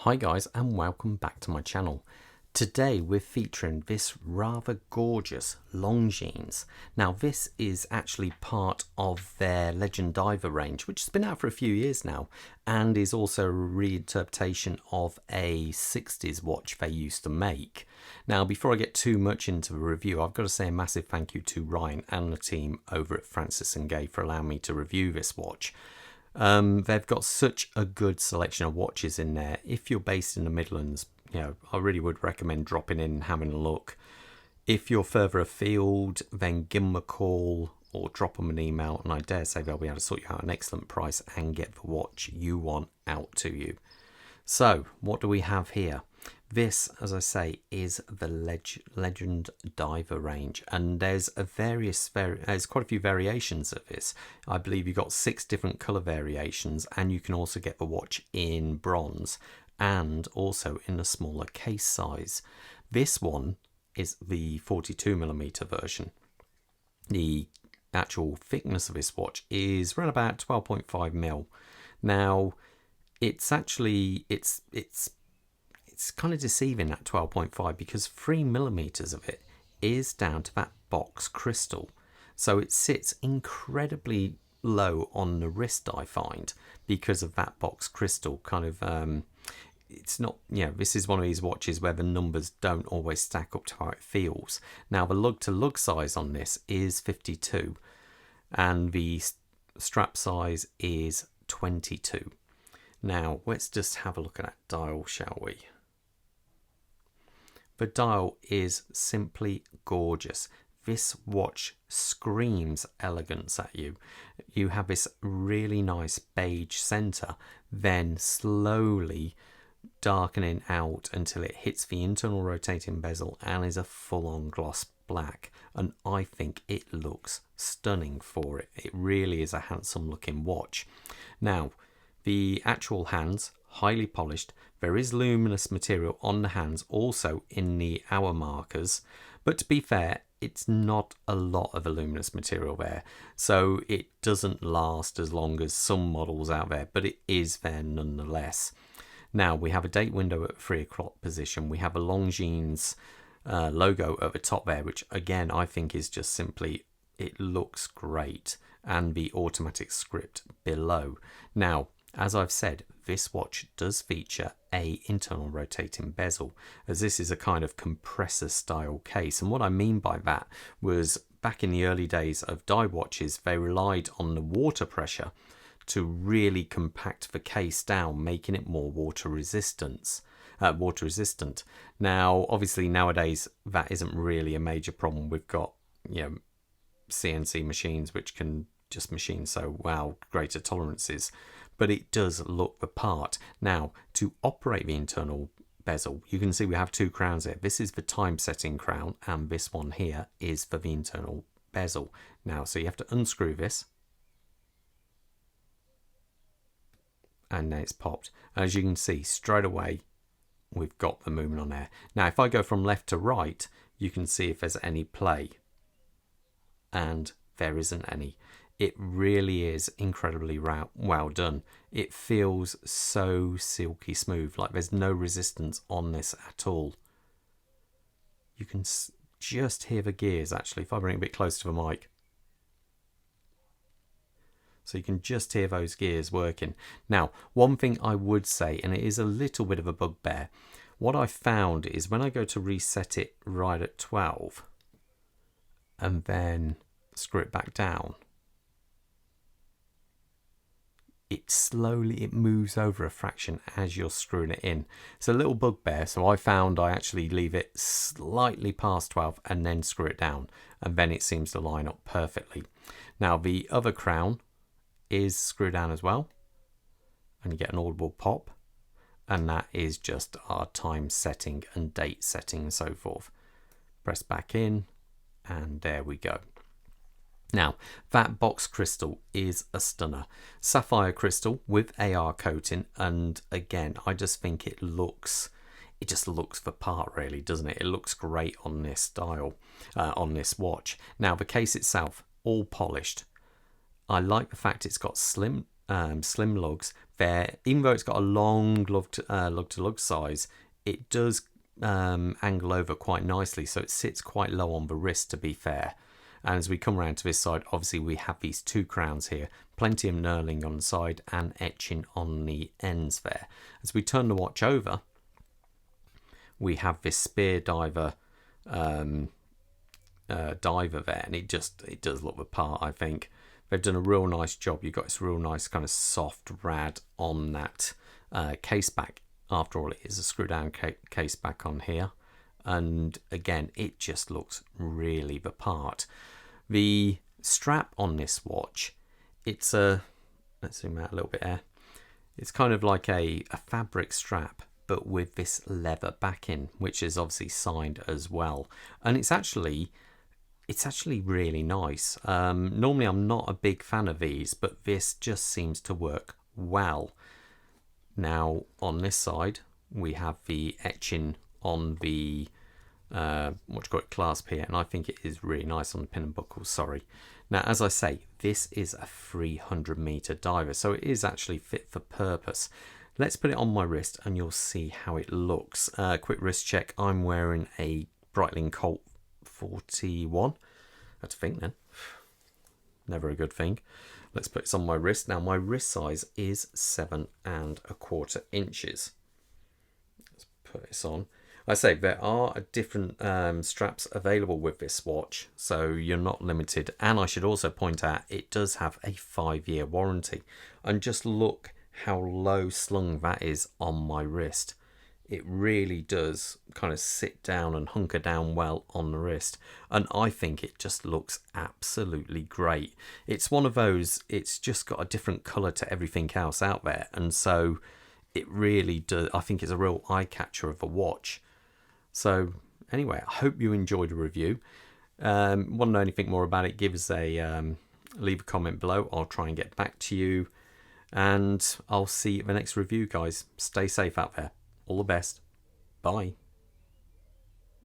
Hi guys, and welcome back to my channel. Today we're featuring this rather gorgeous Longines. Now this is actually part of their Legend Diver range, which has been out for a few years now, and is also a reinterpretation of a 60s watch they used to make. Now before I get too much into the review, I've got to say a massive thank you to Ryan and the team over at Francis Gaye for allowing me to review this watch. They've got such a good selection of watches in there. If you're based in the Midlands, I really would recommend dropping in and having a look. If you're further afield, then give them a call or drop them an email, and I dare say they'll be able to sort you out an excellent price and get the watch you want out to you. So, what do we have here? This, as I say, is the Legend Diver range, and there's quite a few variations of this. I believe you've got 6 different colour variations, and you can also get the watch in bronze and also in a smaller case size. This one is the 42mm version. The actual thickness of this watch is around about 12.5mm. Now, it's kind of deceiving at 12.5 because 3mm of it is down to that box crystal. So it sits incredibly low on the wrist, I find, because of that box crystal kind of, it's not, this is one of these watches where the numbers don't always stack up to how it feels. Now the lug to lug size on this is 52 and the strap size is 22. Now let's just have a look at that dial, shall we? The dial is simply gorgeous. This watch screams elegance at you. You have this really nice beige center, then slowly darkening out until it hits the internal rotating bezel and is a full-on gloss black. And I think it looks stunning for it. It really is a handsome looking watch. Now, the actual hands, highly polished. There is luminous material on the hands, also in the hour markers, but to be fair, it's not a lot of luminous material there, so it doesn't last as long as some models out there, but it is there nonetheless. Now we have a date window at 3 o'clock position. We have a Longines logo at the top there, which again I think is just simply, it looks great, and the automatic script below. Now, as I've said, this watch does feature a internal rotating bezel, as this is a kind of compressor style case. And what I mean by that was, back in the early days of dive watches, they relied on the water pressure to really compact the case down, making it more water resistant. Now, obviously nowadays that isn't really a major problem. We've got CNC machines which can just machine so well, greater tolerances, but it does look the part. Now, to operate the internal bezel, you can see we have 2 crowns here. This is the time setting crown, and this one here is for the internal bezel. Now, so you have to unscrew this, and then it's popped. As you can see, straight away we've got the movement on there. Now, if I go from left to right, you can see if there's any play, and there isn't any. It really is incredibly well done. It feels so silky smooth, like there's no resistance on this at all. You can just hear the gears, actually, if I bring it a bit close to the mic. So you can just hear those gears working. Now, one thing I would say, and it is a little bit of a bugbear, what I found is when I go to reset it right at 12 and then screw it back down, it moves over a fraction as you're screwing it in. It's a little bugbear, so I found I actually leave it slightly past 12 and then screw it down, and then it seems to line up perfectly. Now the other crown is screwed down as well, and you get an audible pop, and that is just our time setting and date setting and so forth. Press back in, and there we go. Now, that box crystal is a stunner. Sapphire crystal with AR coating, and again, I just think it just looks the part, really, doesn't it? It looks great on this dial, on this watch. Now, the case itself, all polished. I like the fact it's got slim lugs, there. Even though it's got a long lug to lug size, it does angle over quite nicely, so it sits quite low on the wrist, to be fair. And as we come around to this side, obviously we have these two crowns here, plenty of knurling on the side and etching on the ends there. As we turn the watch over, we have this spear diver diver there, and it does look the part. I think they've done a real nice job. You've got this real nice kind of soft rad on that case back. After all, it is a screw down case back on here, and again, it just looks really the part. The strap on this watch, it's a, let's zoom out a little bit there, it's kind of like a fabric strap, but with this leather backing, which is obviously signed as well, and it's actually really nice. Normally I'm not a big fan of these, but this just seems to work well. Now on this side we have the etching on the clasp here, and I think it is really nice on the pin and buckle. Sorry. Now, as I say, this is a 300-meter diver, so it is actually fit for purpose. Let's put it on my wrist and you'll see how it looks. Quick wrist check. I'm wearing a Breitling Colt 41. That's a thing then. Never a good thing. Let's put this on my wrist. Now my wrist size is 7¼ inches. Let's put this on. I say there are different straps available with this watch, so you're not limited. And I should also point out it does have a 5-year warranty. And just look how low slung that is on my wrist. It really does kind of sit down and hunker down well on the wrist, and I think it just looks absolutely great. It's one of those, it's just got a different colour to everything else out there, and so it really does. I think it's a real eye catcher of a watch. So anyway, I hope you enjoyed the review. Want to know anything more about it, give us a leave a comment below. I'll try and get back to you, and I'll see you at the next review, guys. Stay safe out there. All the best. Bye.